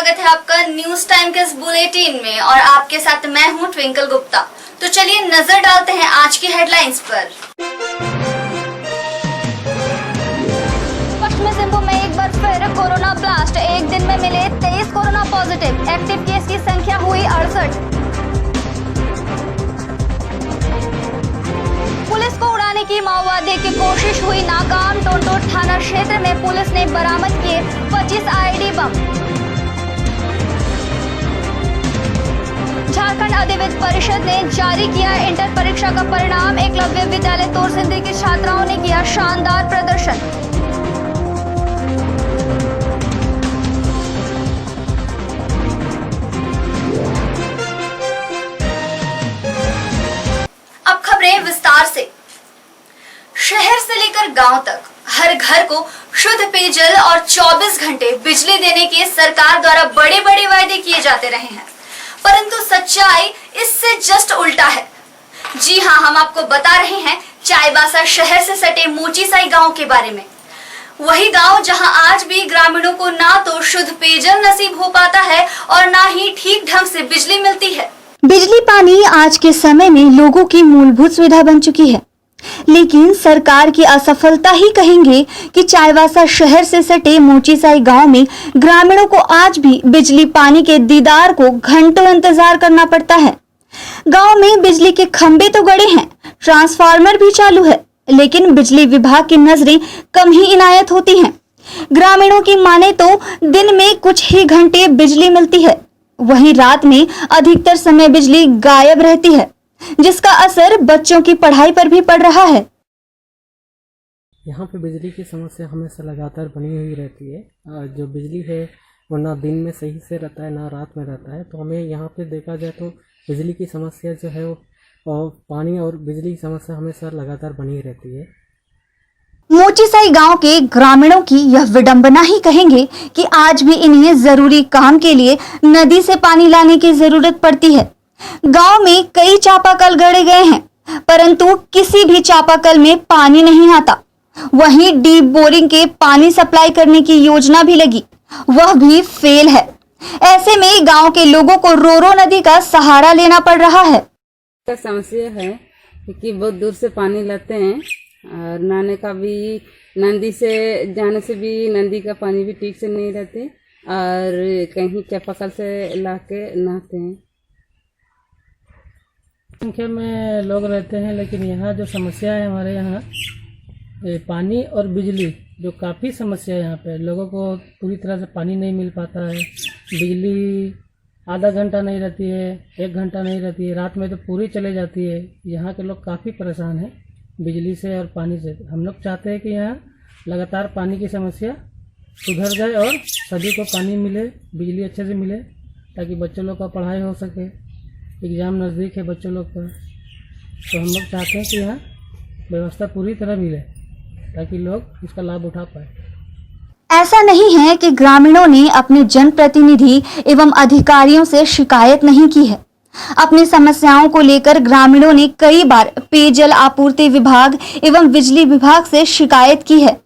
स्वागत है आपका न्यूज टाइम के इस बुलेटिन में और आपके साथ मैं हूं ट्विंकल गुप्ता। तो चलिए नजर डालते हैं आज की हेडलाइंस पर। पश्चिमी सिंहभूम में एक बार फिर कोरोना ब्लास्ट। एक दिन में मिले 23 कोरोना पॉजिटिव। एक्टिव केस की संख्या हुई 68। पुलिस को उड़ाने की माओवादी की कोशिश हुई नाकाम। टोंटो थाना क्षेत्र में पुलिस ने बरामद किए 25 आईडी बम। झारखंड अधिविद्य परिषद ने जारी किया इंटर परीक्षा का परिणाम। एकलव्य विद्यालय तोरसिंदी की छात्राओं ने किया शानदार प्रदर्शन। अब खबरें विस्तार से। शहर से लेकर गांव तक हर घर को शुद्ध पेयजल और 24 घंटे बिजली देने के सरकार द्वारा बड़े बड़े वायदे किए जाते रहे हैं, परंतु सच्चाई इससे जस्ट उल्टा है। जी हां, हम आपको बता रहे हैं चाईबासा शहर से सटे मोचीसाई गांव के बारे में। वही गांव जहां आज भी ग्रामीणों को ना तो शुद्ध पेयजल नसीब हो पाता है और ना ही ठीक ढंग से बिजली मिलती है। बिजली पानी आज के समय में लोगों की मूलभूत सुविधा बन चुकी है, लेकिन सरकार की असफलता ही कहेंगे कि चाईबासा शहर से सटे मोचीसाई गांव में ग्रामीणों को आज भी बिजली पानी के दीदार को घंटों इंतजार करना पड़ता है। गांव में बिजली के खंभे तो गड़े हैं, ट्रांसफार्मर भी चालू है, लेकिन बिजली विभाग की नजरें कम ही इनायत होती हैं। ग्रामीणों की माने तो दिन में कुछ ही घंटे बिजली मिलती है, वहीं रात में अधिकतर समय बिजली गायब रहती है, जिसका असर बच्चों की पढ़ाई पर भी पड़ रहा है। यहाँ पे बिजली की समस्या हमेशा लगातार बनी हुई रहती है। जो बिजली है वो ना दिन में सही से रहता है ना रात में रहता है। तो हमें यहाँ पे देखा जाए तो बिजली की समस्या जो है वो पानी और बिजली की समस्या हमेशा लगातार बनी रहती है। मोचीसाई गांव के ग्रामीणों की यह विडंबना ही कहेंगे कि आज भी इन्हें जरूरी काम के लिए नदी से पानी लाने की जरूरत पड़ती है। गांव में कई चापाकल गड़े गए हैं, परंतु किसी भी चापाकल में पानी नहीं आता। वहीं डीप बोरिंग के पानी सप्लाई करने की योजना भी लगी, वह भी फेल है। ऐसे में गांव के लोगों को रोरो नदी का सहारा लेना पड़ रहा है। समस्या है कि बहुत दूर से पानी लाते हैं और नहाने का भी नदी से जाने से भी नदी का पानी भी ठीक से नहीं रहते और कहीं चापाकल से ला के नहाते हैं। संख्या में लोग रहते हैं, लेकिन यहाँ जो समस्या है हमारे यहाँ पानी और बिजली जो काफ़ी समस्या है। यहाँ पे लोगों को पूरी तरह से पानी नहीं मिल पाता है। बिजली आधा घंटा नहीं रहती है, 1 घंटा नहीं रहती है, रात में तो पूरी चले जाती है। यहाँ के लोग काफ़ी परेशान हैं बिजली से और पानी से। हम लोग चाहते हैं कि यहाँ लगातार पानी की समस्या सुधर जाए और सभी को पानी मिले, बिजली अच्छे से मिले, ताकि बच्चों लोग का पढ़ाई हो सके। एग्ज़ाम नज़दीक है बच्चों लोग का, तो हम लोग चाहते हैं कि यहाँ व्यवस्था पूरी तरह मिले ताकि लोग इसका लाभ उठा पाए। ऐसा नहीं है कि ग्रामीणों ने अपने जनप्रतिनिधि एवं अधिकारियों से शिकायत नहीं की है। अपनी समस्याओं को लेकर ग्रामीणों ने कई बार पेयजल आपूर्ति विभाग एवं बिजली विभाग से शिकायत की है,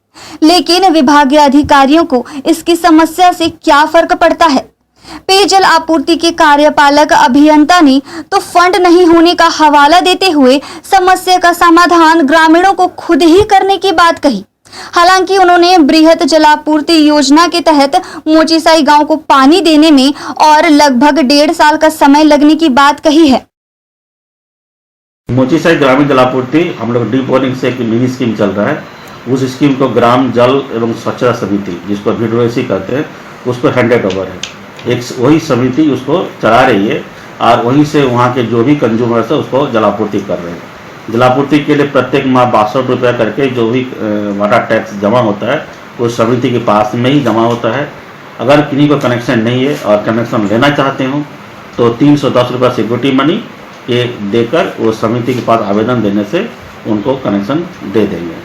लेकिन विभागीय अधिकारियों को इसकी समस्या से क्या फर्क पड़ता है। पेयजल आपूर्ति के कार्यपालक अभियंता ने तो फंड नहीं होने का हवाला देते हुए समस्या का समाधान ग्रामीणों को खुद ही करने की बात कही। हालांकि उन्होंने बृहत जलापूर्ति योजना के तहत मोचीसाई गांव को पानी देने में और लगभग 1.5 साल का समय लगने की बात कही है। मोचीसाई ग्रामीण जलापूर्ति हम लोग डीप बोरिंग से एक मिनी स्कीम चल रहा है। उस स्कीम को ग्राम जल एवं स्वच्छता समिति, जिसको VDOC कहते हैं, उसको हैंडेड ओवर है। एक वही समिति उसको चला रही है और वहीं से वहाँ के जो भी कंज्यूमर्स है उसको जलापूर्ति कर रहे हैं। जलापूर्ति के लिए प्रत्येक माह 62 रुपया करके जो भी वाटर टैक्स जमा होता है वो समिति के पास में ही जमा होता है। अगर किसी को कनेक्शन नहीं है और कनेक्शन लेना चाहते हो तो 310 रुपया सिक्योरिटी मनी ये देकर वो समिति के पास आवेदन देने से उनको कनेक्शन दे देंगे।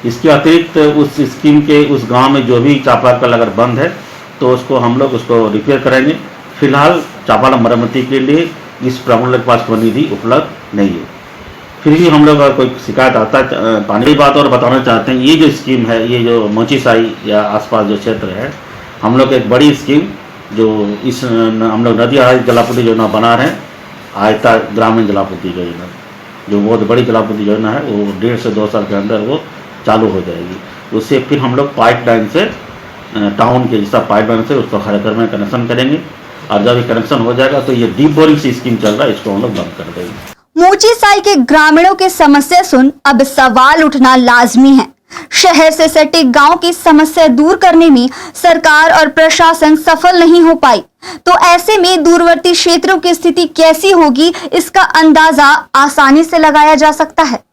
इसके अतिरिक्त उस स्कीम के उस गाँव में जो भी चापाकल अगर बंद है तो उसको हम लोग उसको रिपेयर करेंगे। फिलहाल चापाकल मरम्मती के लिए इस प्रमंडल के पास कोई निधि उपलब्ध नहीं है। फिर भी हम लोग अगर कोई शिकायत आता है पानी की बात और बताना चाहते हैं, ये जो स्कीम है, ये जो मोचीसाई या आसपास जो क्षेत्र है, हम लोग एक बड़ी स्कीम जो इस हम लोग नदी आधारित जलापूर्ति योजना बना रहे हैं, आयता ग्रामीण जलापूर्ति योजना, जो बहुत बड़ी जलापूर्ति योजना है, वो 1.5 से 2 साल के अंदर वो चालू हो जाएगी। उससे फिर हम लोग पाइपलाइन से टाउन के जैसा पाइपलाइन से उसको हर घर में कनेक्शन करेंगे, और जब ये कनेक्शन हो जाएगा तो ये डीप बोरिंग से स्कीम चल रहा है, इसको हम लोग बंद कर देंगे। मोची साई के ग्रामीणों की समस्या सुन अब सवाल उठना लाजमी है। शहर से सटे गांव की समस्या दूर करने में सरकार और प्रशासन सफल नहीं हो पाई, तो ऐसे में दूरवर्ती क्षेत्रों की स्थिति कैसी होगी, इसका अंदाजा आसानी से लगाया जा सकता है।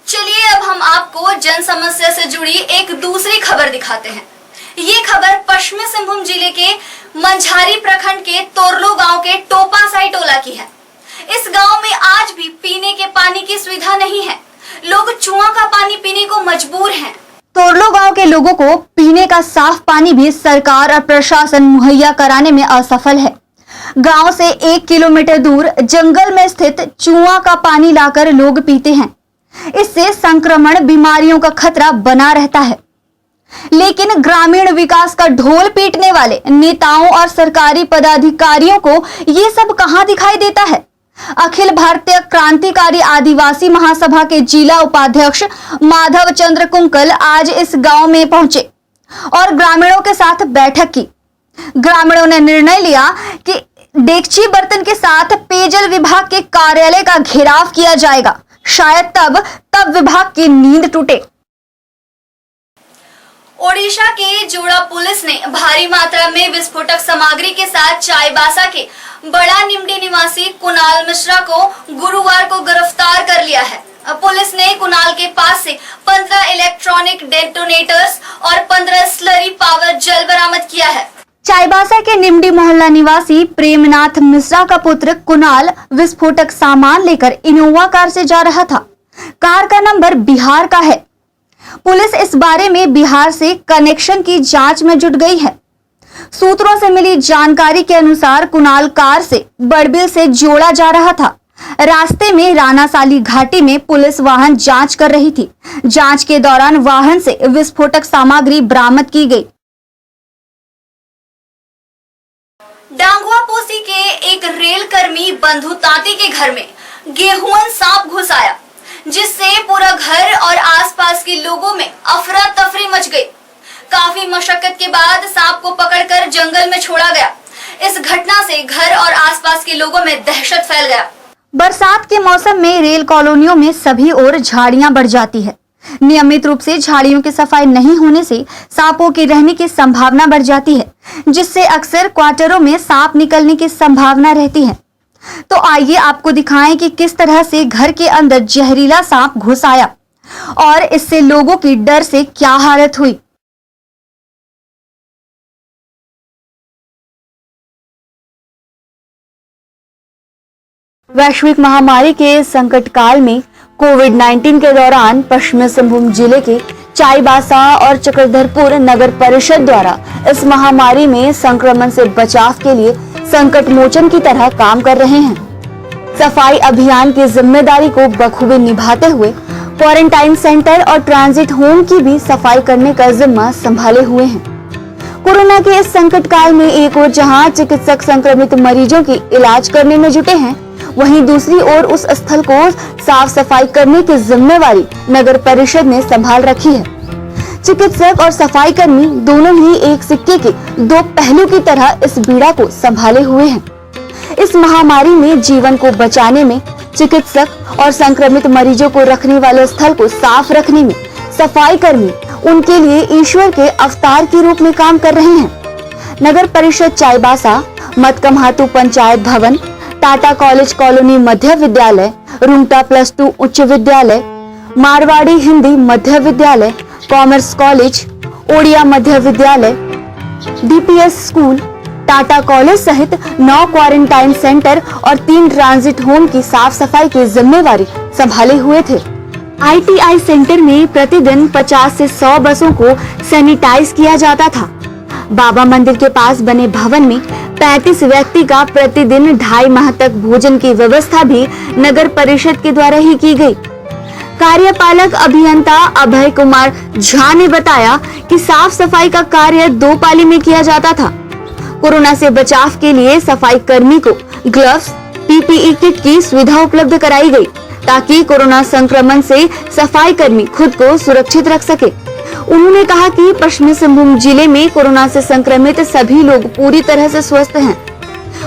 चलिए अब हम आपको जन समस्या से जुड़ी एक दूसरी खबर दिखाते हैं। ये खबर पश्चिमी सिंहभूम जिले के मंझारी प्रखंड के तोरलो गांव के टोपा साई टोला की है। इस गांव में आज भी पीने के पानी की सुविधा नहीं है। लोग कुआं का पानी पीने को मजबूर हैं। तोरलो गांव के लोगों को पीने का साफ पानी भी सरकार और प्रशासन मुहैया कराने में असफल है। गांव से 1 किलोमीटर दूर जंगल में स्थित कुआं का पानी लाकर लोग पीते हैं। इससे संक्रमण बीमारियों का खतरा बना रहता है। लेकिन ग्रामीण विकास का ढोल पीटने वाले नेताओं और सरकारी पदाधिकारियों को ये सब कहां दिखाई देता है। अखिल भारतीय क्रांतिकारी आदिवासी महासभा के जिला उपाध्यक्ष माधव चंद्र कुंकल आज इस गांव में पहुंचे और ग्रामीणों के साथ बैठक की। ग्रामीणों ने निर्णय लिया कि डेगची बर्तन के साथ पेयजल विभाग के कार्यालय का घेराव किया जाएगा। शायद तब विभाग की नींद टूटे। ओडिशा के जोड़ा पुलिस ने भारी मात्रा में विस्फोटक सामग्री के साथ चाईबासा के बड़ा निमडी निवासी कुणाल मिश्रा को गुरुवार को गिरफ्तार कर लिया है। पुलिस ने कुणाल के पास से 15 इलेक्ट्रॉनिक डेटोनेटर्स और 15 स्लरी पावर जेल बरामद किया है। चाईबासा के निमडी मोहल्ला निवासी प्रेमनाथ मिश्रा का पुत्र कुणाल विस्फोटक सामान लेकर इनोवा कार से जा रहा था। कार का नंबर बिहार का है। पुलिस इस बारे में बिहार से कनेक्शन की जांच में जुट गई है। सूत्रों से मिली जानकारी के अनुसार कुणाल कार से बड़बिल से जोड़ा जा रहा था। रास्ते में रानासाली घाटी में पुलिस वाहन जांच कर रही थी। जांच के दौरान वाहन से विस्फोटक सामग्री बरामद की गई। डांगुआ पोसी के एक रेल कर्मी बंधु तांती के घर में गेहूं सांप घुस आया, जिससे पूरा घर और आसपास के लोगों में अफरा तफरी मच गई। काफी मशक्कत के बाद सांप को पकड़कर जंगल में छोड़ा गया। इस घटना से घर और आसपास के लोगों में दहशत फैल गया। बरसात के मौसम में रेल कॉलोनियों में सभी ओर झाड़ियां बढ़ जाती है। नियमित रूप से झाड़ियों की सफाई नहीं होने से सांपों के रहने की संभावना बढ़ जाती है, जिससे अक्सर क्वार्टरों में सांप निकलने की संभावना रहती है। तो आइए आपको दिखाएं कि किस तरह से घर के अंदर जहरीला सांप घुस आया और इससे लोगों की डर से क्या हालत हुई। वैश्विक महामारी के संकट काल में कोविड-19 के दौरान पश्चिमी सिंहभूम जिले के चाईबासा और चक्रधरपुर नगर परिषद द्वारा इस महामारी में संक्रमण से बचाव के लिए संकट मोचन की तरह काम कर रहे हैं। सफाई अभियान की जिम्मेदारी को बखूबी निभाते हुए क्वारंटाइन सेंटर और ट्रांजिट होम की भी सफाई करने का जिम्मा संभाले हुए हैं। कोरोना के इस संकट काल में एक ओर जहां चिकित्सक संक्रमित मरीजों की इलाज करने में जुटे हैं, वहीं दूसरी ओर उस स्थल को साफ सफाई करने की जिम्मेवारी नगर परिषद ने संभाल रखी है। चिकित्सक और सफाई कर्मी दोनों ही एक सिक्के के दो पहलू की तरह इस बीड़ा को संभाले हुए हैं। इस महामारी में जीवन को बचाने में चिकित्सक और संक्रमित मरीजों को रखने वाले स्थल को साफ रखने में सफाई कर्मी उनके लिए ईश्वर के अवतार के रूप में काम कर रहे हैं। नगर परिषद चाईबासा, मतकमहातू पंचायत भवन, टाटा कॉलेज कॉलोनी मध्य विद्यालय, रुंगटा +2 उच्च विद्यालय, मारवाड़ी हिंदी मध्य विद्यालय, कॉमर्स कॉलेज, ओडिया मध्य विद्यालय, डीपीएस स्कूल, टाटा कॉलेज सहित 9 क्वारंटाइन सेंटर और 3 ट्रांजिट होम की साफ सफाई की जिम्मेवारी संभाले हुए थे। आईटीआई सेंटर में प्रतिदिन 50 से 100 बसों को सैनिटाइज किया जाता था। बाबा मंदिर के पास बने भवन में 35 व्यक्ति का प्रतिदिन 2.5 माह तक भोजन की व्यवस्था भी नगर परिषद के द्वारा ही की गई। कार्यपालक अभियंता अभय कुमार झा ने बताया कि साफ सफाई का कार्य 2 पाली में किया जाता था। कोरोना से बचाव के लिए सफाई कर्मी को ग्लव्स, पीपीई किट की सुविधा उपलब्ध कराई गई ताकि कोरोना संक्रमण से सफाई कर्मी खुद को सुरक्षित रख सके। उन्होंने कहा कि पश्चिमी सिंहभूम जिले में कोरोना से संक्रमित सभी लोग पूरी तरह से स्वस्थ हैं।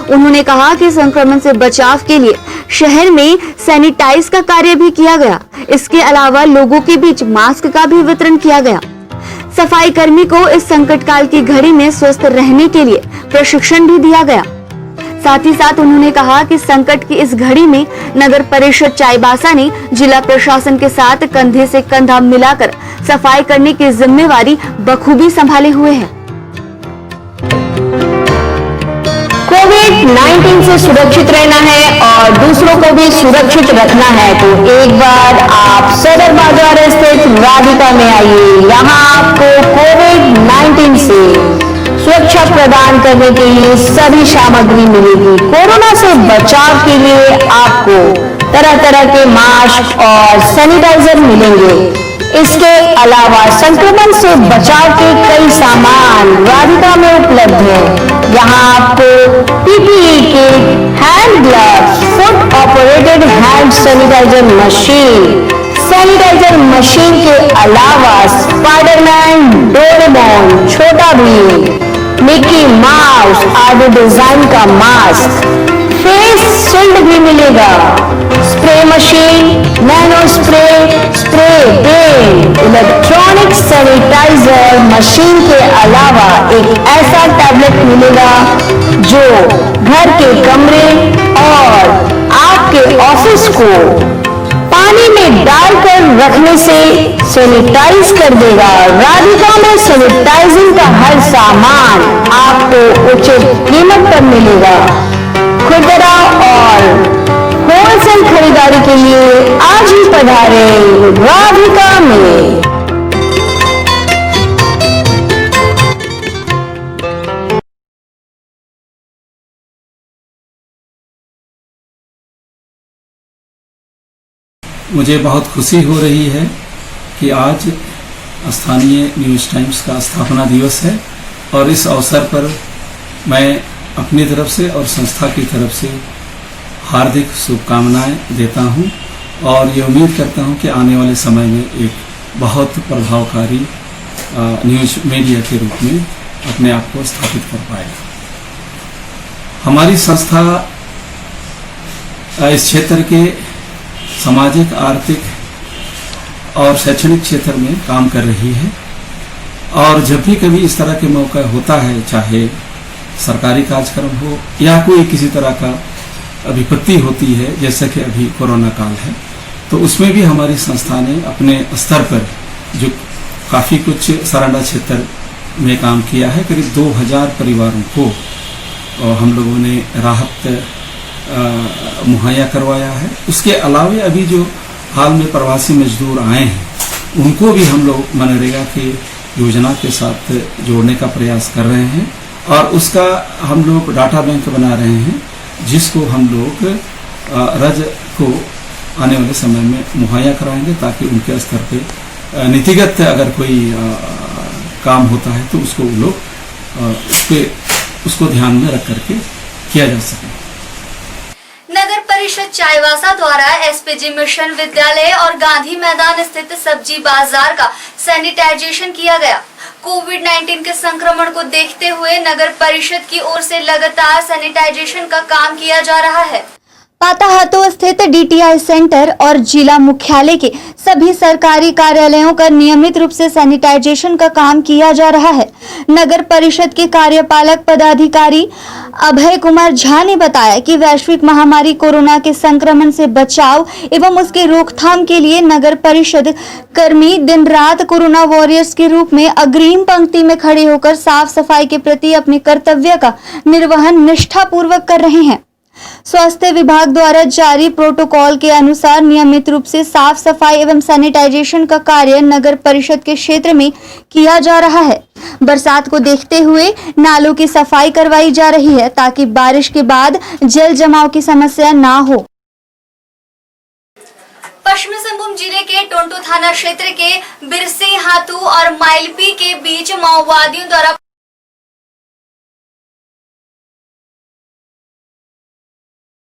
उन्होंने कहा कि संक्रमण से बचाव के लिए शहर में सैनिटाइज का कार्य भी किया गया। इसके अलावा लोगों के बीच मास्क का भी वितरण किया गया। सफाई कर्मी को इस संकट काल की घड़ी में स्वस्थ रहने के लिए प्रशिक्षण भी दिया गया। साथ ही साथ उन्होंने कहा कि संकट की इस घड़ी में नगर परिषद चाईबासा ने जिला प्रशासन के साथ कंधे से कंधा मिलाकर सफाई करने की जिम्मेवारी बखूबी संभाले हुए है। कोविड-19 से सुरक्षित रहना है और दूसरों को भी सुरक्षित रखना है तो एक बार आप सदर बाजार स्थित राधिका में आइए। यहाँ आपको कोविड-19 से सुरक्षा प्रदान करने के लिए सभी सामग्री मिलेगी। कोरोना से बचाव के लिए आपको तरह तरह के मास्क और सैनिटाइजर मिलेंगे। इसके अलावा संक्रमण से बचाव के कई सामान राधिका में उपलब्ध है। यहाँ आपको PPE kit, hand gloves, foot operated hand sanitiser machine के अलावा Spiderman, Doraemon, Chhota Bheem, Mickey Mouse आदि डिजाइन का मास्क, फेस शील्ड भी मिलेगा। Spray machine, nano spray, spray pen, electronic sanitiser machine के अलावा एक ऐसा टैबलेट मिलेगा जो घर के कमरे और आपके ऑफिस को पानी में डालकर रखने से सैनिटाइज कर देगा। राधिका में सैनिटाइजिंग का हर सामान आपको उचित कीमत पर मिलेगा। खुदरा और होलसेल खरीदारी के लिए आज ही पधारें राधिका में। मुझे बहुत खुशी हो रही है कि आज स्थानीय न्यूज़ टाइम्स का स्थापना दिवस है और इस अवसर पर मैं अपनी तरफ से और संस्था की तरफ से हार्दिक शुभकामनाएं देता हूं और ये उम्मीद करता हूं कि आने वाले समय में एक बहुत प्रभावकारी न्यूज़ मीडिया के रूप में अपने आप को स्थापित कर पाएगा। हमारी संस्था इस क्षेत्र के सामाजिक, आर्थिक और शैक्षणिक क्षेत्र में काम कर रही है और जब भी कभी इस तरह के मौका होता है, चाहे सरकारी कार्यक्रम हो या कोई किसी तरह का विपत्ति होती है, जैसे कि अभी कोरोना काल है, तो उसमें भी हमारी संस्था ने अपने स्तर पर जो काफ़ी कुछ सरांडा क्षेत्र में काम किया है, करीब 2000 परिवारों को हम लोगों ने राहत मुहैया करवाया है। उसके अलावा अभी जो हाल में प्रवासी मजदूर आए हैं उनको भी हम लोग मनरेगा की योजना के साथ जोड़ने का प्रयास कर रहे हैं और उसका हम लोग डाटा बैंक बना रहे हैं जिसको हम लोग रज को आने वाले समय में मुहैया कराएंगे ताकि उनके स्तर पे नीतिगत अगर कोई काम होता है तो उसको वो लोग उसको ध्यान में रख करके किया जा सके। नगर परिषद चाईबासा द्वारा एसपीजी मिशन विद्यालय और गांधी मैदान स्थित सब्जी बाजार का सैनिटाइजेशन किया गया। कोविड-19 के संक्रमण को देखते हुए नगर परिषद की ओर से लगातार सैनिटाइजेशन का काम किया जा रहा है। पाताहातो स्थित डीटीआई सेंटर और जिला मुख्यालय के सभी सरकारी कार्यालयों का नियमित रूप से सैनिटाइजेशन का काम किया जा रहा है। नगर परिषद के कार्यपालक पदाधिकारी अभय कुमार झा ने बताया कि वैश्विक महामारी कोरोना के संक्रमण से बचाव एवं उसके रोकथाम के लिए नगर परिषद कर्मी दिन रात कोरोना वॉरियर्स के रूप में अग्रिम पंक्ति में खड़े होकर साफ सफाई के प्रति अपने कर्तव्य का निर्वहन निष्ठापूर्वक कर रहे हैं। स्वास्थ्य विभाग द्वारा जारी प्रोटोकॉल के अनुसार नियमित रूप से साफ सफाई एवं सैनिटाइजेशन का कार्य नगर परिषद के क्षेत्र में किया जा रहा है। बरसात को देखते हुए नालों की सफाई करवाई जा रही है ताकि बारिश के बाद जल जमाव की समस्या ना हो। पश्चिमी सिंहभूम जिले के टोंटो थाना क्षेत्र के बिरसी हाथू और माइलपी के बीच माओवादियों द्वारा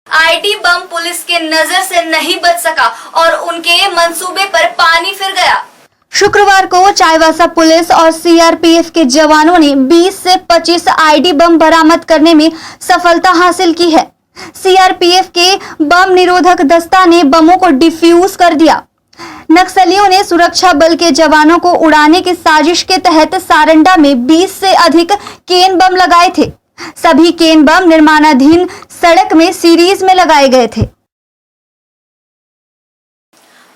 आईडी बम पुलिस के नजर से नहीं बच सका और उनके मंसूबे पर पानी फिर गया। शुक्रवार को चाईबासा पुलिस और सीआरपीएफ के जवानों ने 20 से 25 आईडी बम बरामद करने में सफलता हासिल की है। सीआरपीएफ के बम निरोधक दस्ता ने बमों को डिफ्यूज कर दिया। नक्सलियों ने सुरक्षा बल के जवानों को उड़ाने की साजिश के तहत सारंडा में 20 से अधिक केन बम लगाए थे। सभी केन बम निर्माणाधीन सड़क में सीरीज में लगाए गए थे।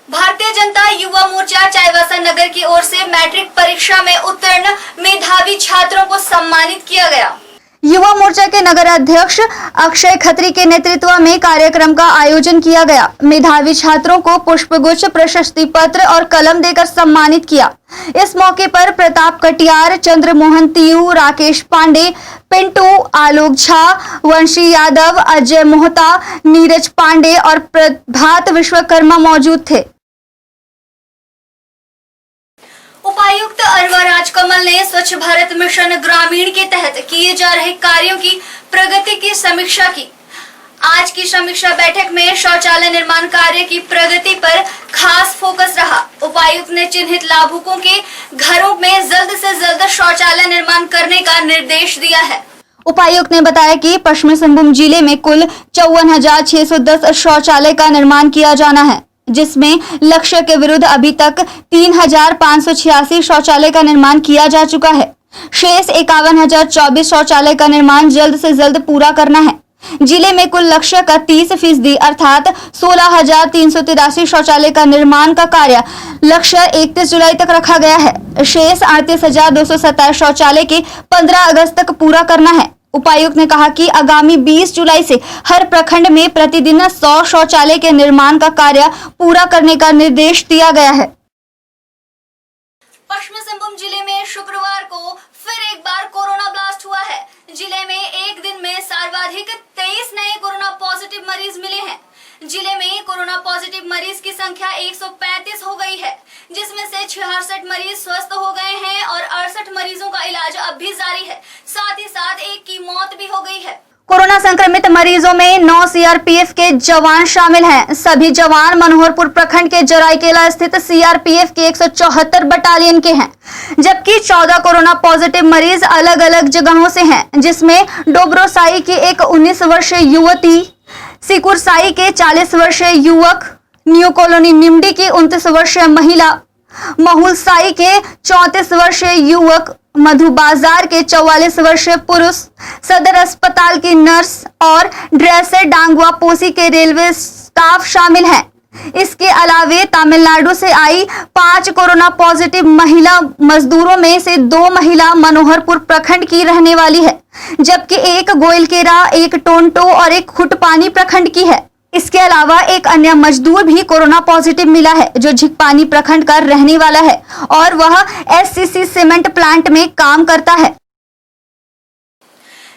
भारतीय जनता युवा मोर्चा चाईबासा नगर की ओर से मैट्रिक परीक्षा में उत्तीर्ण मेधावी छात्रों को सम्मानित किया गया। युवा मोर्चा के नगर अध्यक्ष अक्षय खत्री के नेतृत्व में कार्यक्रम का आयोजन किया गया। मेधावी छात्रों को पुष्पगुच्छ, प्रशस्ति पत्र और कलम देकर सम्मानित किया। इस मौके पर प्रताप कटियार, चंद्रमोहन तियू, राकेश पांडे, पिंटू, आलोक झा, वंशी यादव, अजय मोहता, नीरज पांडे और प्रभात विश्वकर्मा मौजूद थे। उपायुक्त अरवा राजकमल ने स्वच्छ भारत मिशन ग्रामीण के तहत किए जा रहे कार्यों की प्रगति की समीक्षा की। आज की समीक्षा बैठक में शौचालय निर्माण कार्य की प्रगति पर खास फोकस रहा। उपायुक्त ने चिन्हित लाभुकों के घरों में जल्द से जल्द शौचालय निर्माण करने का निर्देश दिया है। उपायुक्त ने बताया कि पश्चिमी सिंहभूम जिले में कुल 54,610 शौचालय का निर्माण किया जाना है, जिसमें लक्ष्य के विरुद्ध अभी तक 3,586 शौचालय का निर्माण किया जा चुका है। शेष 51,024 शौचालय का निर्माण जल्द से जल्द पूरा करना है। जिले में कुल लक्ष्य का 30% अर्थात 16,383 शौचालय का निर्माण का कार्य लक्ष्य 31 जुलाई तक रखा गया है। शेष 38,227 शौचालय के 15 अगस्त तक पूरा करना है। उपायुक्त ने कहा कि आगामी 20 जुलाई से हर प्रखंड में प्रतिदिन 100 शौचालय के निर्माण का कार्य पूरा करने का निर्देश दिया गया है। पश्चिमी सिंहभूम जिले में शुक्रवार को फिर एक बार कोरोना ब्लास्ट हुआ है। जिले में एक दिन में सर्वाधिक 23 नए कोरोना पॉजिटिव मरीज मिले हैं। जिले में कोरोना पॉजिटिव मरीज की संख्या 135 हो गई है, जिसमें से 66 मरीज स्वस्थ हो गए हैं और 68 मरीजों का इलाज अब भी जारी है। साथ ही साथ एक की मौत भी हो गई है। कोरोना संक्रमित मरीजों में 9 सीआरपीएफ के जवान शामिल हैं। सभी जवान मनोहरपुर प्रखंड के जराईकेला स्थित सीआरपीएफ के 174 बटालियन के हैं, जबकि 14 कोरोना पॉजिटिव मरीज अलग अलग जगहों से हैं, जिसमें डोबरोसाई की एक 19 वर्षीय युवती, सिकुरसाई के 40 वर्षीय युवक, न्यू कॉलोनी निमडी की 29 वर्षीय महिला, महुलसाई के 34 वर्षीय युवक, मधु बाजार के 44 वर्षीय पुरुष, सदर अस्पताल की नर्स और ड्रेसर डांगवा पोसी के रेलवे स्टाफ शामिल हैं। इसके अलावे तमिलनाडु से आई 5 कोरोना पॉजिटिव महिला मजदूरों में से 2 महिला मनोहरपुर प्रखंड की रहने वाली है, जबकि एक गोइलकेरा, एक टोंटो और एक खुटपानी प्रखंड की है। इसके अलावा एक अन्य मजदूर भी कोरोना पॉजिटिव मिला है, जो झिकपानी प्रखंड का रहने वाला है और वह एससीसी सीमेंट प्लांट में काम करता है।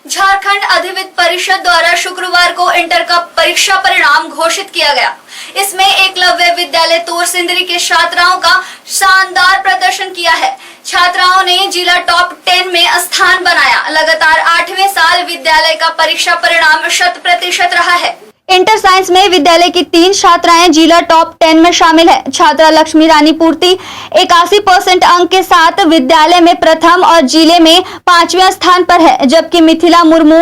झारखंड अधिविद्य परिषद द्वारा शुक्रवार को इंटर का परीक्षा परिणाम घोषित किया गया। इसमें एकलव्य विद्यालय तोरसिंदरी के छात्राओं का शानदार प्रदर्शन किया है। छात्राओं ने जिला टॉप 10 में स्थान बनाया। लगातार 8वें साल विद्यालय का परीक्षा परिणाम 100% रहा है। इंटर साइंस में विद्यालय की 3 छात्राएं जिला टॉप 10 में शामिल है। छात्रा लक्ष्मी रानी पूर्ति 81% अंक के साथ विद्यालय में प्रथम और जिले में 5वें स्थान पर है, जबकि मिथिला मुर्मू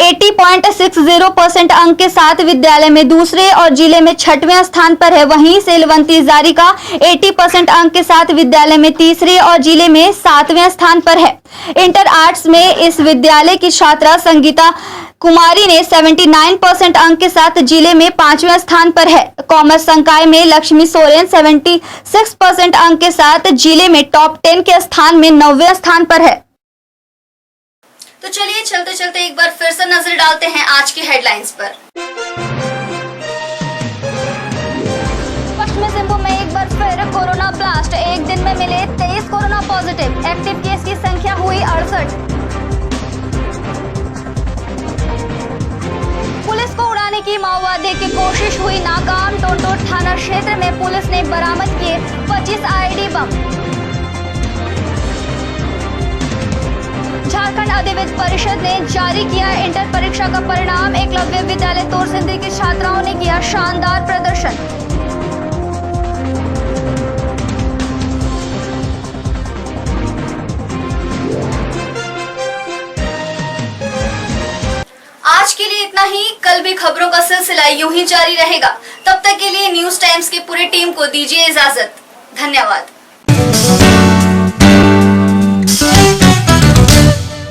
80.60% अंक के साथ विद्यालय में दूसरे और जिले में 6वें स्थान पर है। वहीं सेलवंती जारिका 80% अंक के साथ विद्यालय में तीसरे और जिले में 7वें स्थान पर है। इंटर आर्ट्स में इस विद्यालय की छात्रा संगीता कुमारी ने 79% अंक के साथ जिले में 5वें स्थान पर है। कॉमर्स संकाय में लक्ष्मी सोरेन 76% अंक के साथ जिले में टॉप 10 के स्थान में 9वें स्थान पर है। तो चलिए चलते चलते एक बार फिर से नजर डालते हैं आज की हेडलाइंस पर। पश्चिमी सिंहभूम में एक बार फिर कोरोना ब्लास्ट। एक दिन में मिले 23 कोरोना पॉजिटिव। एक्टिव केस की संख्या हुई 68। पुलिस को उड़ाने की माओवादी करने की कोशिश हुई नाकाम। टोंटोट थाना क्षेत्र में पुलिस ने बरामद किए 25 आईडी बम। झारखंड अधिविद्य परिषद ने जारी किया इंटर परीक्षा का परिणाम। एकलव्य विद्यालय तोरसिंदी की छात्राओं ने किया शानदार प्रदर्शन। आज के लिए इतना ही। कल भी खबरों का सिलसिला यूं ही जारी रहेगा। तब तक के लिए न्यूज टाइम्स की पूरी टीम को दीजिए इजाजत। धन्यवाद।